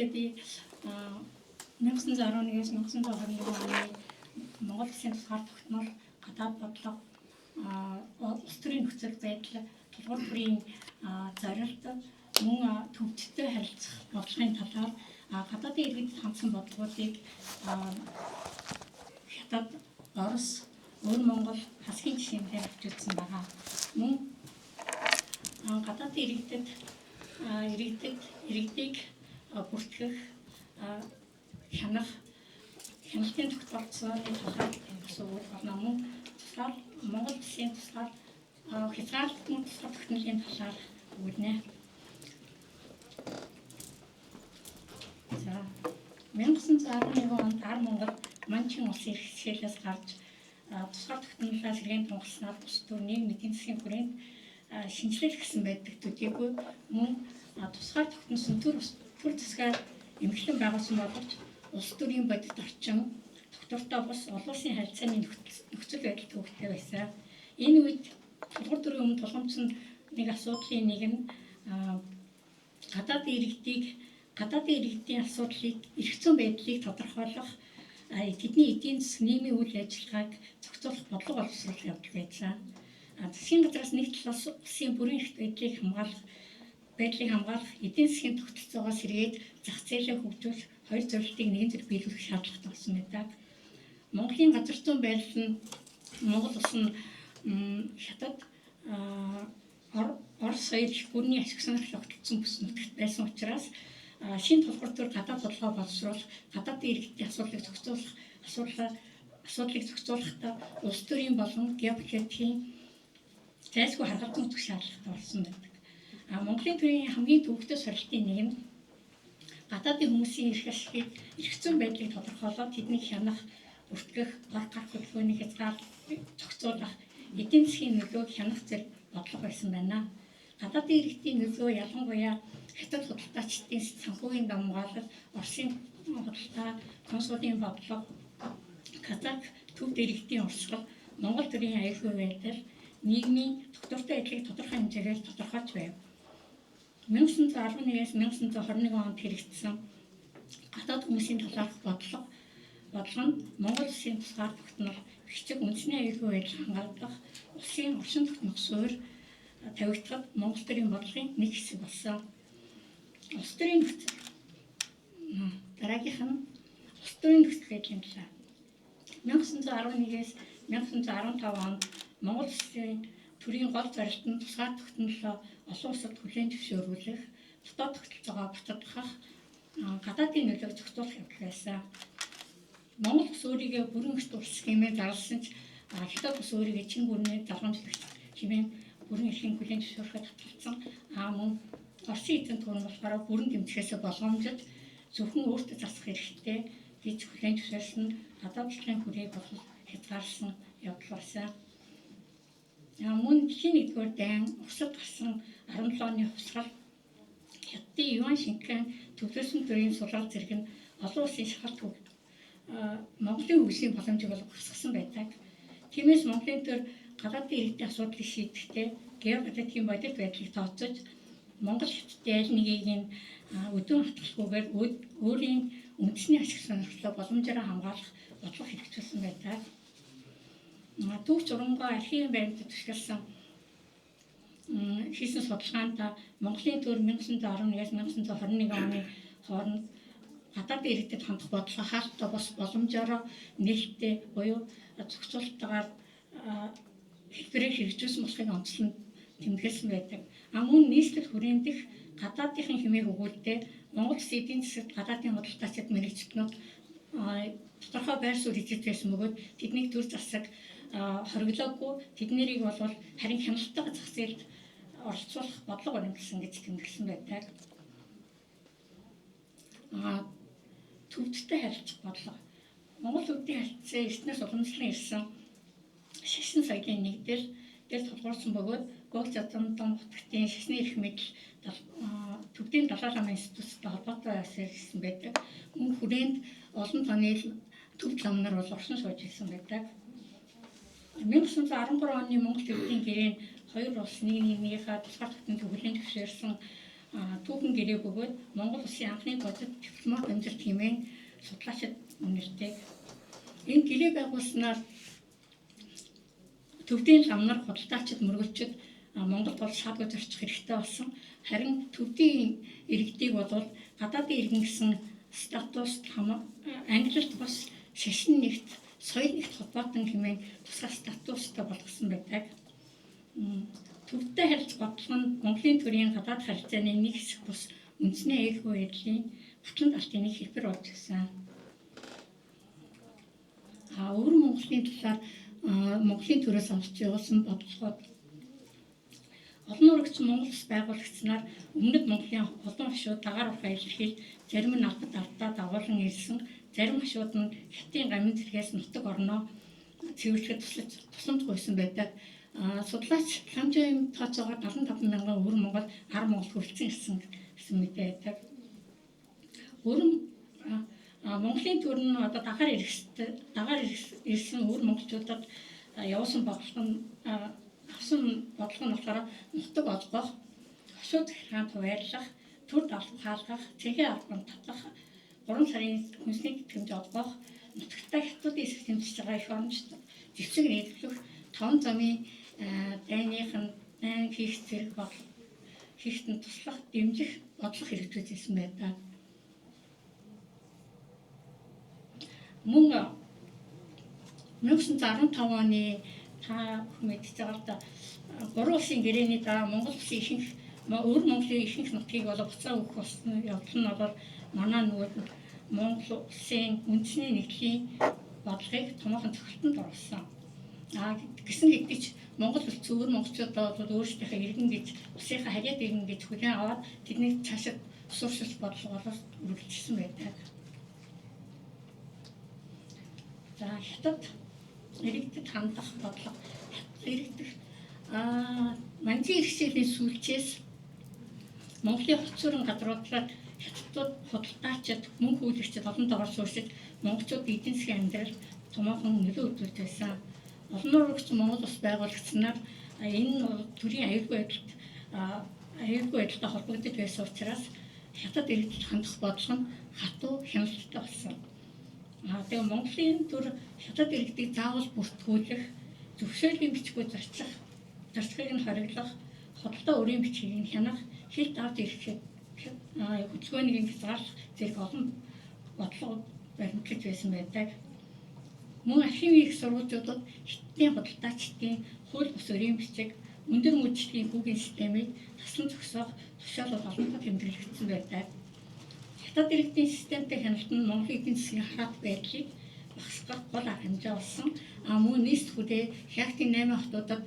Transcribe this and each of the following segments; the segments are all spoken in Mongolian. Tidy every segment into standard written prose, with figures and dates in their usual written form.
Гэхдээ би 1911-ээс 1921 оны Монгол Улсын тусгаар тогтнол гадаад бодлого улс төрийн нөхцөл байдал тулгуур бүрийн зорилт мөн төвчтэй харилцах бодлогын талаар гадаадын иргэдэд хандсан бодлогуудыг Хятад, Орос, Өвөр Монгол хасгийн жишээнээр авч үзсэн байгаа. Мөн гадаадын иргэдийг бүртгэх хяналтын тогтолцооны талаар асуувал болно. Мөн тусгаар Монгол Улсын тусгаар хязгаарлалтын тусгаар тогтнолын талаар өгнө. За 1911 онд Ар Монгол Манчин улсын эрхчлэлээс гарч тусгаар тогтнолоо сэргээн тунгаснаар улс төрийн эдийн засгийн хүрээнд шинжилэл гэсэн байдаг төдийгүй мөн тусгаар тогтносон төр засгаар эмхлэн байгуулсан боловч улс төрийн бодит орчин доктортой бус олон улсын харилцааны нөхцөл байдал төвөгтэй байсан. Энэ үед тулгуур төрийн өмнө тулгамдсан нэг асуудлын нэг нь гадаадын иргэдийн асуудлыг эрх зүйн байдлыг тодорхойлох тэдний эдийн засгийн нийгмийн үйл ажиллагааг зохицуулах бодлого боловсруулах явдал байсан. Засгийн газраас нэг талаас улсын бүрэн эрх байдлыг хамгаалах эдийн засгийн тогтолцоогоо сэргээд зах зээлээ хөгжүүлэх хоёр зорилтыг нэгэн зэрэг биелүүлэх шаардлагатай болсон байдаг. Монголын газар зүйн байдал нь Монгол улс нь Хятад Орос соёл бүрний ашиг сонирхол огтлцсон бүс нутагт байсан учраас шинэ тулгуур төр гадаад бодлогоо боловсруулах, гадаадын иргэдийн асуудлыг зохицуулахдаа улс төрийн болон геополитикийн зайлшгүй харгалзан утгах шаардлагатай болсон байдаг. Монголын төрийн хамгийн төвөгтэй сорилтын нэг нь гадаадын хүмүүсийн эрх ашигыг эрх зүйн байдлыг тодорхойлоод тэднийг хянах, бүртгэх, гар гарах хөдөлгөөний хязгаарлалтыг зохицуулах, эдийн засгийн нөлөөг хянах зэрэг бодлого байсан байна. Гадаадын иргэдийн нөлөө ялангуяа Хятад худалдаачдын санхүүгийн дамгаалал, Оросын худалдаа, консулын бодлого, Казак төвд иргэдийн урсгал, Монгол төрийн аюулгүй байдал, нийгмийн доктортой байдлыг тодорхой хэмжээгээр тодорхойлж байв. 1911-ээс 1921 онд хэрэгжсэн гадаад хүмүүсийн талаарх бодлого нь Монгол Улсын тусгаар тогтнол, бичиг үндэсний аюулгүй байдал хангалтах, улсын орчин тогтнох суурь тавигдахад Монгол төрийн бодлогын нэг хэсэг болсон. Улс төрийн нөхцөл. Дараагийнх нь улс төрийн нөхцөлийн талаар. 1911-ээс 1915 онд Монгол Улсын төрийн гол зорилт нь тусгаар тогтнолоо олон улсад хүлээн зөвшөөрүүлэх, дотоод тогтолцоогоо баттгах, гадаадын нөлөөг зохицуулах явдал байсан. Монгол улс өөрийгөө бүрэн эрх улс хэмээн зарласан ч Хятад улс өөрийгөө чин бүрнээ залгамжлагч хэмээн бүрэн эрхийн хүлээн зөвшөөрөхөд татгалзсан. Мөн Оросын эзэнт гүрэн болохоор бүрэн дэмжихээс болгоомжид зөвхөн өөртөө засах хэрэгтэй гэж хүлээн зөвшөөрсөн гадаад улсын хүрээг болох хязгаарласан явдал байсан. Мөн дэлхийн 1-р дайн Оросд гарсан 17 оны хувьсгал Хятадын юан шинхэн төвлөрсөн төрийн сулрал зэрэг нь олон улсын шахалт Монголын хөгжлийн боломжийг багасгасан байдаг. Тиймээс Монголын төр гадаадын иргэдийн асуудлыг шийдэхдээ геополитикийн бодит байдлыг тооцож Монгол Хятадын аль нэгийг нь өдөн хатгалгүйгээр өөрийн үндэсний ашиг сонирхлоо боломжоор хамгаалах бодлого хэрэгжүүлсэн байдаг. Түүх журмгаа архивын байранд төсөөлсөн хийсэн судалгаанд Монголын төр 1911-ээс 1921 оны хооронд гадаадын иргэдэд хандах бодлого хаалттай бос боломжоор нээлттэй буюу зохицуулалтаар хэлбэрээр хэрэгжүүлсэн болохыг онцлон тэмдэглэсэн байдаг. Мөн нийслэл хүрээмдэх гадаадынхын хэмээх өгүүлдэ Монгол Улсын эдийн засагт гадаадын худалдаачид мэргэжилтнүүд тодорхой байр суурь хийж байсан бөгөөд тэднийг төр засаг хориглоогүй тэднэрийг бол харин хяналттай зах зээлд оролцуулах бодлого баримтлсан гэж тэмдэглэсэн байдаг. Төвчтэй харилцах бодлого. Монгол төвдийн харилцаа эртнээс уламжлан ирсэн шашин соёлын нэгдэл тулгуурсан бөгөөд Гогц Задамдан нутагтын шашны эрх мэдэл төвдийн далайн ламын институттай холбоотой байсан байдаг. Мөн хүрээнд олон тооны төв ламнар бол оршин сууж ирсэн байдаг. 1913 оны Монгол төвдийн гэрээнд хоёр улс нэг нэгнийхээ тусгаар тогтнолыг хүлээн зөвшөөрсөн түүхэн гэрээ бөгөөд Монгол Улсын анхны бодит дипломат амжилт хэмээн судлаачид үнэлдэг. Энэ гэрээ байгуулснаар төвдийн лам нар худалдаачид мөргөлчид Монголд бол шалгаж орчих хэрэгтэй болсон. Харин төвдийн иргэдийг бол гадаадын иргэн гэсэн статуст англилт бас шашин нэгт, соёл нэгт холбоотон хэмээн тусгай статустай болгосон байдаг. Төвдтэй харилцах бодлого нь Монголын төрийн гадаад харилцааны нэг хэсэг бус үндэсний аюулгүй байдлын батлан далтын нэг хэлбэр болж ирсэн. Өвөр Монголын талаар Монголын төрөөс авч явуулсан бодлогод олон урагч Монгол Улс байгуулагдсанаар өмнөд Монголын олон хашууд дагаар ухаан илэрхийлж, зарим нь албад ардаа дагуулan ирсэн, зарим хашууд нь хятадын гамин зэрэгээс нутаг орноо цэвэрлэхэд тусламж гуйсан байдаг. Судлаач Ламжийн тооцоогоор 75 мянган өвөр Монгол ар Монгол хүрэлцэн гэсэн мэдээ байдаг. Монголын төр нь одоо дагаар ирсэн өвөр монголчуудад явуулсан бодлого нь болохоор нутаг олгох, хошууд хаан хуваарлах, төр даалгах хаалгах, цэгийн албан татах, 3 сарын хүнсний тэтгэмж олгох, нутагтаа хятадын эсрэг тэмцэж байгаа их орончид зэвсэг нийлүүлэх, 5 замын дайныхан хийх зэрэг хийхтэн туслах, дэмжих, бодлого хэрэгжүүлсэн байдаг. Мөн 1915 оны та мэдж байгаа та 3 улсын гэрээний дараа Монгол Улсын ихэнх өвөр Монголын ихэнх нутгийг бол буцаа өгөх болсон явдал нь бол манай нөгөө Монгол Улсын үндэсний нэгдлийн бодлогыг томоохон цогцолтонд оруулсан. Гэсэн хэдий ч Монгол улс өвөр монголчууд бол өөрсдийнхөө иргэн гэж, улсынхаа харьяат иргэн гэж хүлээн аваад тэдний цаашид сууршилт бодлогоор үргэлжилсэн байдаг. Хятад иргэдэд хандах бодлого. Иргэдэх манжийн иргэшээлийн сүүлчээс Монголын хоцорон газруудлаар хятадууд худалдаачид, мөн хүүлэгчид олон доор сууршиж монголчууд эдийн засгийн амьдралд томоохон нөлөө үзүүлж байсан. Олон урагч Монгол Улс байгуулагдсанаар энэ төрийн аюулгүй байдалтай холбогдож байсан учраас хятад иргэдэд хандах бодлого нь хатуу хяналттай болсон. Тэгээ Монголын төр хятад иргэдийг заавал бүртгүүлэх, зөвшөөрлийн бичгүй зарчхыг нь хориглох, худалдаа өрийн бичгийг нь хянах, хилд авд ирэхэд хөдөлгөөнийг хязгаарлах зэрэг олон бодлого баримтлаж байсан байдаг. Мөн архивын их сургуулиудад хятадын худалдаачдын хууль бус өрийн бичиг, өндөр мөржлийн хүүгийн системийг таслан зогсоох тушаал олонход тэмдэглэгдсэн байдаг. Хятад иргэдийн системтэй хяналт нь Монголын эдийн засгийн хараат байдлыг багасгах гол арга хэмжээ болсон. Мөн нийс хүрээ Хятадын 8 хотуудад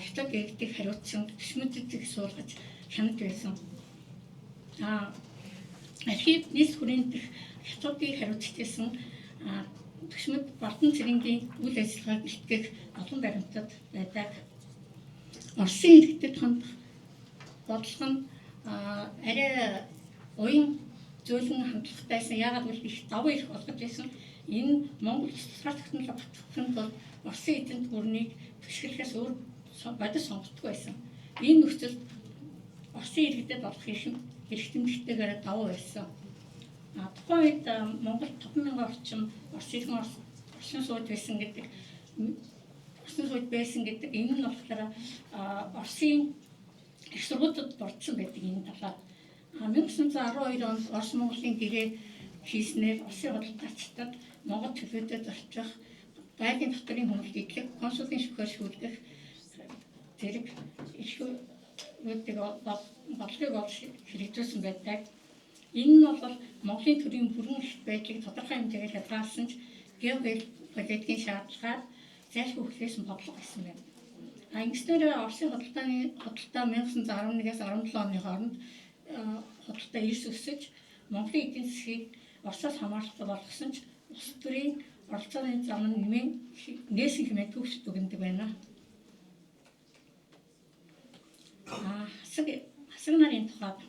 хятад иргэдийг хариуцсан төшмөдөдийг суулгаж хянаж байсан. Архив нийс хүрээнд хятадыг хариуцсан төшмөд Балдан цэрэнгийн үйл ажиллагааг илтгэх олон баримтад байдаг. Оросын иргэдэд хандах бодлого нь арай уян зөөлөн хандлагатайсан. Яагаад гэвэл их давуу эрх олгож байсан. Энэ Монгол тусгаар технологи батлахын тулд Оросын эзэнт гүрнийг түшгэлэхээс өөр бодис сонгогддог байсан. Энэ нөхцөлд Оросын иргэдэд болох эрх тэмдэгтэйгээр давуу байсан. Тухайн үед Монгол 5,000 орчим Оросын сууж байсан гэдэг энэ нь болохоор Оросын их сургуулиуд дурдсан байдаг энэ талаар. 1912 онд Орос Монголын гэрээ хийснээр Оросын худалдаачдад Монгол төлөөдөд орчих, байгалийн доторын хүмүүст идлэх, консулын шүүхээр шүүлгэх зэрэг бодлогыг хэрэгжүүлсэн байдаг. Энэ нь бол Монголын төрийн бүрэн эрх байдлыг тодорхой хэмжээгээр хязгаарласан ч геополитикийн шаардлагаар зайлшгүй хүлээсэн бодлого гэсэн байна. Ингэснээр Оросын худалдаа 1911-ээс 17 оны хооронд худалдаа эрс өсөж Монголын эдийн засгийг Оросоос хамааралтай болгосон ч улс төрийн оролцооны зам нь нээсэн хэмээн төвшөлт өгнөдөг байна. Хасаг нарын тухайд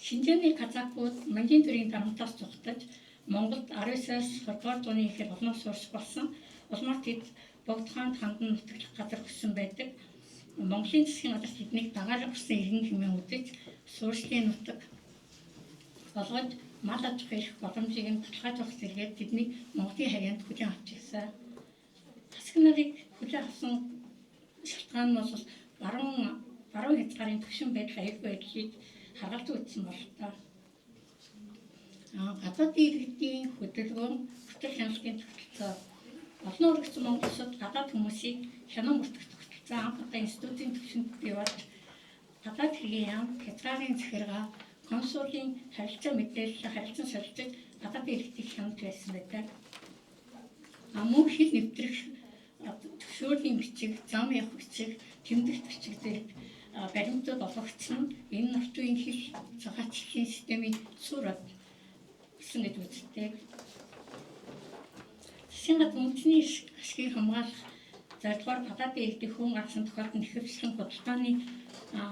Шинжээний казакууд манжийн төрийн дарамтаас зугатаж Монголд 19-аас 20-р зууны ихэр олноос сурч болсон. Улмаар тэд Богд хаанд хандан нутаглах газар өссөн байдаг. Монголын засгийн газар тэднийг дагаалга болсон иргэн хэмээн үзэж суурьшлийн нутаг болгож мал аж ахуй эрх боломжийг нь баталгаажуулах зэрэгээр тэднийг Монголын харьяанд хүлээн авч ирсэн. Засаг нарыг хүлээн авсан шалтгаан нь бол баруун хязгаарын түвшин байдал аюулгүй байдлыг харгалзан үзсэн бололтой. Гадаадын иргэдийн хөдөлгөөн бүтээл хяналтын тогтолцоо олон урагц Монгол улсад гадаад хүмүүсийг хянан бүртгэх тогтолцоо анх удаа институтын түвшинд бий болж гадаад хэргийн яам, хязгаарын захиргаа, консулын харилцаа мэдээлэл харилцан солилцож гадаадын иргэдийг хянаж байсан байдаг. Мөн хил нэвтрэх төвшөөлийн бичиг, зам явах бичиг, тэмдэгт бичиг зэрэг баримтууд олгогдсон энэ орчин үеийн хил цагаачлалын системийн суурь гэсэн гэж үздэг. Засгийн газар үндэсний ашгийг хамгаалах зорилгоор гадаадын иргэдийн хүн гаргасан тохиолдолд нэхвчлэн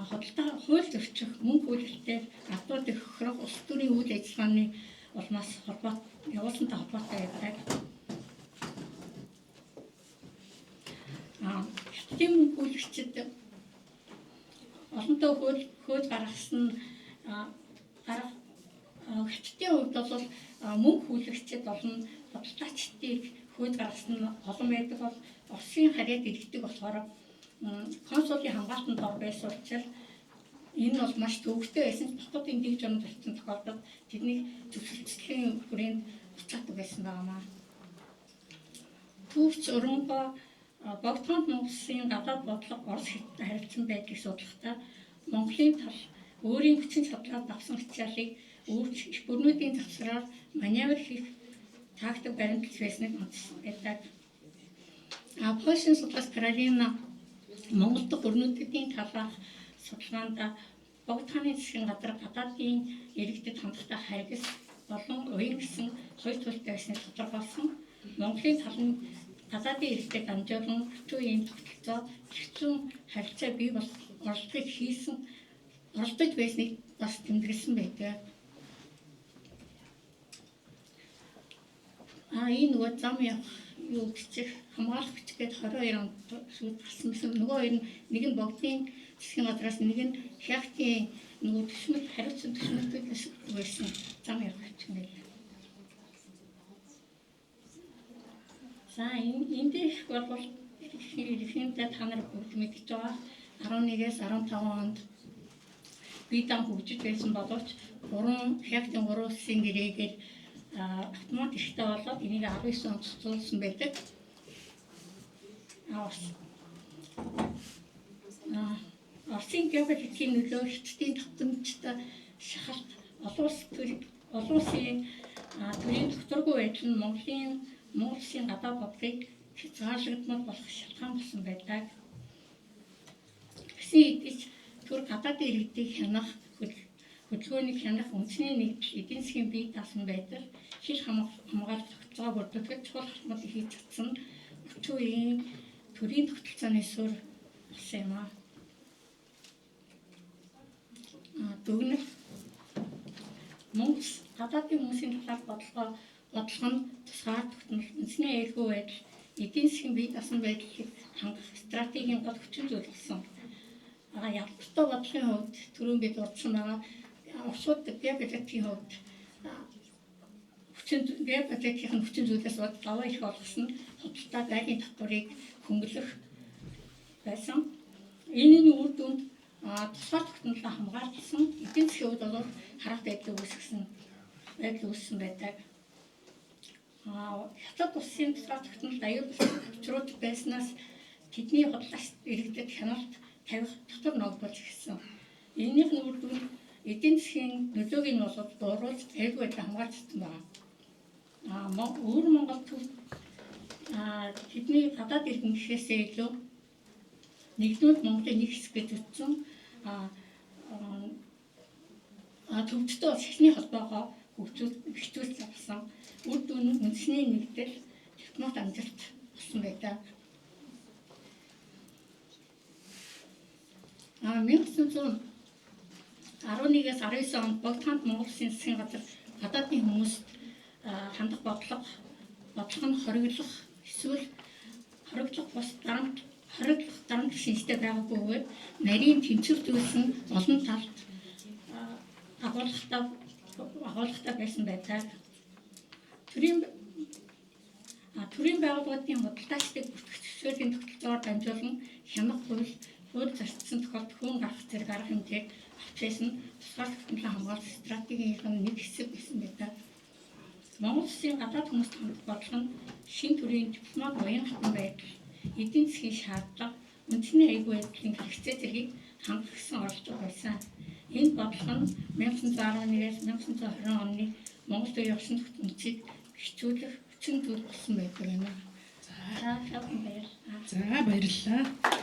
худалдаа хууль зөрчих, мөнгө хөлөлтөөр ардуудыг хохирох улс төрийн үйл ажиллагааны улмаас явуулсантай холбоотой байдаг. Хятадын мөнгө хөлөгчид олонтоо хууль гаргасан Хятадын хувьд бол мөнгө хөлөгчид олон худалдаачдыг хууль гаргасан олон байдаг бол Оросын харьяад иргэдэг болохоор консулын хамгаалтанд ор байсан учраас энэ бол маш төвөгтэй байсан ч дотоодын дэг журмд очсон тохиолдолд тэднийг зөвшөлтсөлийн хүрээнд буцаадаг байсан байна. Түүхч Урунба Богдхонд Монголын гадаад бодлого Орос Хятадтай харилцан байдлыг судлахдаа Монголын тал өөрийн хүчин чадлаар давсан хязгаарлыг өөрч их бүрнүүдийн завсраар маневр хийх тактик баримтлж байсныг онцлог байдаг. Польшийн судлаач Каролина Монгол дахь өрнүүдийн талаарх судалгаанд Богдхоны засгийн газар гадаадын иргэдэд хандахтай харгас болон уян гэсэн хоёр төлөвтэй байсныг тодорхойлсон. Монголын тал нь гадаадын иргэдэд дамжуулан орчин үеийн тогтолцоо хэвчэн харилцаа бий бол оролдож байсныг бас тэмдэглэсэн байдаг. Энэ нөгөө зам явах юу бичих хамгаалах бичгээд 22 онд шууд гарсан байсан. Нөгөө хоёр нэг нь Богдын засгийн газраас нэг нь Хятадын нөгөө төшмөл хариуцсан төшмөлтүүдээс байсан зам явах бичих нэ. За энэ дэх бол ихэвчлэн та нар бүгд мэдж байгаа 11-ээс 15 онд биедан хөгжиж байсан боловч Хятадын 3 улсын гэрээгээр автомат ихтэй болоод энийг 19 онд цуцуулсан байдаг. Оросын геополитикийн нөлөө Хятадын тогтмолтой шахалт олон улсын төрийн докторгүй байдал нь Монгол улсын гадаад бодлогыг хязгаарлагдмал болох шалтгаан болсон байдаг. Гэсэн хэдий ч төр гадаадын иргэдийг хянах хөдөлгөөнийг хянах үндэсний нэгдэл эдийн засгийн бие даасан байдал хил хамгаалах тогтолцоог бүрдүүлэхэд чухал алхмыг хийж чадсан орчин үеийн төрийн тогтолцооны суурь болсон юм аа. Дүгнэлт Монгол гадаадын хүмүүсийн талаар бодлого нь тусгаар тогтмол үндэсний аюулгүй байдал эдийн засгийн бие даасан байдлыг хангах стратегийн гол хүчин зүйл болсон. Ялбартай бодлогын хувьд түрүүн бид дурдсан байгаа Оросууд геополитикийн хувьд геополитикийн хүчин зүйлээс даваа их болгосон худалдаа байгалийн татварыг хөнгөлөх байсан. Энэ үр дүнд тусгаар тогтнолоо хамгаалсан эдийн засгийн хувьд бол харах байдлыг үүсгэсэн байдаг. Хятад улсын тусгаар тогтнолд аюулгүй учрууд байснаас тэдний худлаач иргэдэд хяналт тавих дотор ногдуулж ирсэн. Энэний үр дүнд эдийн засгийн нөлөөг нь бол бууруулж аюулгүй байдлаа хамгаалж чадсан байна. Өөр Монгол төв тэдний гадаад иргэн гэхээсээ илүү нэгдүгээр Монголын нэг хэсэг гэж үзсэн. Төвчтэй шашны холбоогоо хөгжүүлж авсан. Үр дүн нь үндэсний нэгдэл технологи амжилт болсон байдаг. 1911-ээс 19 онд Богдхонд Монгол Улсын засгийн газар гадаадын хүмүүст хандах бодлого нь хориглох эсвэл хориглох бус дарамт хориглох дарамт шинжтэй байгаагүй бөгөөд нарийн тэнцвэрдүүлсэн олон талд агуулгатай байсан байдаг. Төрийн байгууллагын худалдаачдыг бүртгэх төсвөөлийн тогтолцоогоор дамжуулан хянах хууль зарцсан тохиолдолд хүн гарах зэрэг арга хэмжээг авч байсан тусгаар тогтмолын хамгаалах стратегийн нэг хэсэг байсан байдаг. Монгол Улсын гадаад хүмүүст хандах бодлого нь шинэ төрлийн дипломат уян хатан байдал, эдийн засгийн шаардлага, үндэсний аюулгүй байдлын хэрэгцээ зэргийг хангах гэсэн оролдлого байсан. Энэ бодлого нь 1911-ээс 1920 оны Монгол үеийн усан тогтнолцыг гიშүүлэх хүчин зүйл болсон байдаг юм. За баярлалаа.